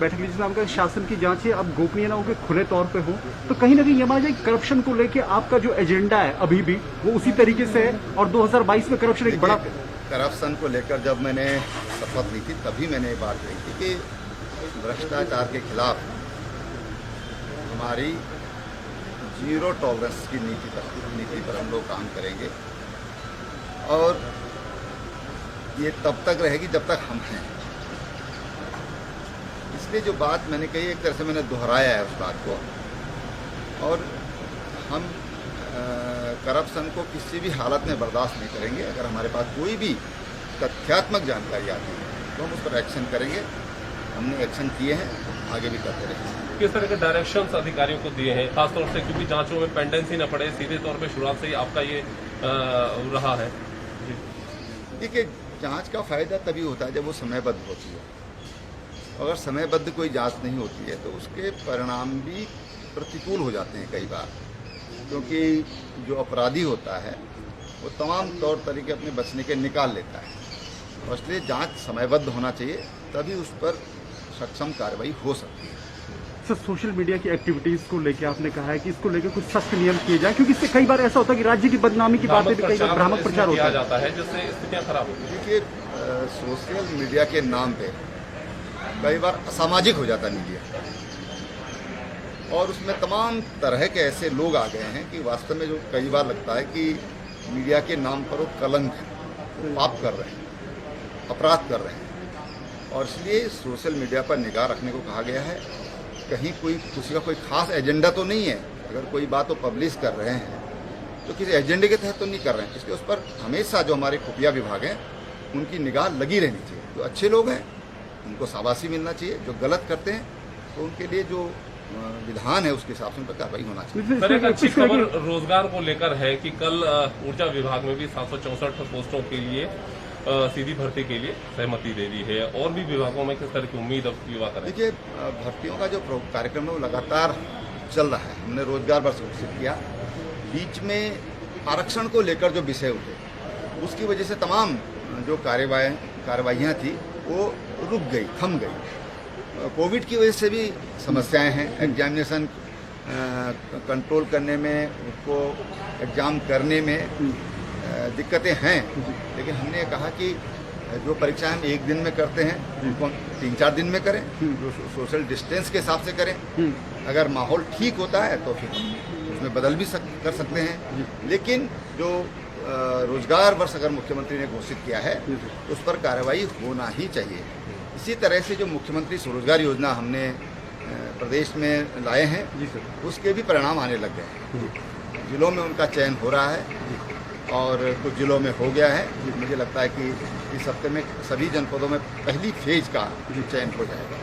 बैठक ली जिसमें आपका शासन की जांच है अब गोपनीय ना होकर खुले तौर पे हो, तो कहीं ना कहीं ये मान जाए करप्शन को लेके आपका जो एजेंडा है अभी भी वो उसी तरीके से है और 2022 में करप्शन एक बड़ा करप्शन को लेकर जब मैंने शपथ ली थी तभी मैंने ये बात कही थी कि भ्रष्टाचार के खिलाफ हमारी जीरो टॉलरेंस की नीति पर हम लोग काम करेंगे और ये तब तक रहेगी जब तक हम हैं। इसलिए जो बात मैंने कही एक तरह से मैंने दोहराया है उस बात को, और हम करप्शन को किसी भी हालत में बर्दाश्त नहीं करेंगे। अगर हमारे पास कोई भी तथ्यात्मक जानकारी आती है तो हम उस पर एक्शन करेंगे। हमने एक्शन किए हैं, आगे भी करते रहेंगे। किस तरह के डायरेक्शंस अधिकारियों को दिए हैं, खासतौर से क्योंकि जांचों में पेंडेंसी न पड़े, सीधे तौर पे शुरुआत से ही आपका ये रहा है? देखिए, जांच का फायदा तभी होता है जब वो समयबद्ध होती है। अगर समयबद्ध कोई जांच नहीं होती है तो उसके परिणाम भी प्रतिकूल हो जाते हैं कई बार, क्योंकि जो अपराधी होता है वो तमाम तौर तरीके अपने बचने के निकाल लेता है। और इसलिए जांच समयबद्ध होना चाहिए, तभी उस पर सक्षम कार्रवाई हो सकती है। सर, सोशल मीडिया की एक्टिविटीज को लेकर आपने कहा है कि इसको लेकर कुछ सख्त नियम किए जाए, क्योंकि इससे कई बार ऐसा होता है कि राज्य की बदनामी की बातें भी कई बार भ्रामक प्रचार होता जाता है जिससे स्थितियां खराब होती हैं। देखिए, सोशल मीडिया के नाम पे कई बार असामाजिक हो जाता है मीडिया, और उसमें तमाम तरह के ऐसे लोग आ गए हैं कि वास्तव में जो कई बार लगता है कि मीडिया के नाम पर वो कलंक है, पाप कर रहे हैं, अपराध कर रहे हैं। और इसलिए सोशल मीडिया पर निगाह रखने को कहा गया है। कहीं किसी का कोई खास एजेंडा तो नहीं है। अगर कोई बात वो पब्लिश कर रहे हैं तो किसी एजेंडे के तहत तो नहीं कर रहे हैं। इसलिए उस पर हमेशा जो हमारे खुफिया विभाग हैं उनकी निगाह लगी रहनी चाहिए। जो अच्छे लोग हैं उनको शाबाशी मिलना चाहिए, जो गलत करते हैं तो उनके लिए जो विधान है उसके हिसाब से उन पर कार्रवाई होना चाहिए। सर, एक अच्छी खबर रोजगार को लेकर है कि कल ऊर्जा विभाग में भी 764 पोस्टों के लिए सीधी भर्ती के लिए सहमति दे दी है। और भी विभागों में किस तरह की उम्मीद अब युवा करें? देखिए, भर्तियों का जो कार्यक्रम है वो लगातार चल रहा है। हमने रोजगार वर्ष घोषित किया, बीच में आरक्षण को लेकर जो विषय उठे उसकी वजह से तमाम जो कार्रवाइयाँ थी वो रुक गई, थम गई। कोविड की वजह से भी समस्याएं हैं, एग्जामिनेशन कंट्रोल करने में, उसको एग्जाम करने में दिक्कतें हैं। लेकिन हमने कहा कि जो परीक्षाएं हम एक दिन में करते हैं उनको हम 3-4 दिन में करें, जो सोशल डिस्टेंस के हिसाब से करें। अगर माहौल ठीक होता है तो फिर हम उसमें बदल भी कर सकते हैं। लेकिन जो रोजगार वर्ष अगर मुख्यमंत्री ने घोषित किया है तो उस पर कार्रवाई होना ही चाहिए। इसी तरह से जो मुख्यमंत्री स्वरोजगार योजना हमने प्रदेश में लाए हैं उसके भी परिणाम आने लग गए हैं। जिलों में उनका चयन हो रहा है और कुछ जिलों में हो गया है। मुझे लगता है कि इस हफ्ते में सभी जनपदों में पहली फेज का चयन हो जाएगा।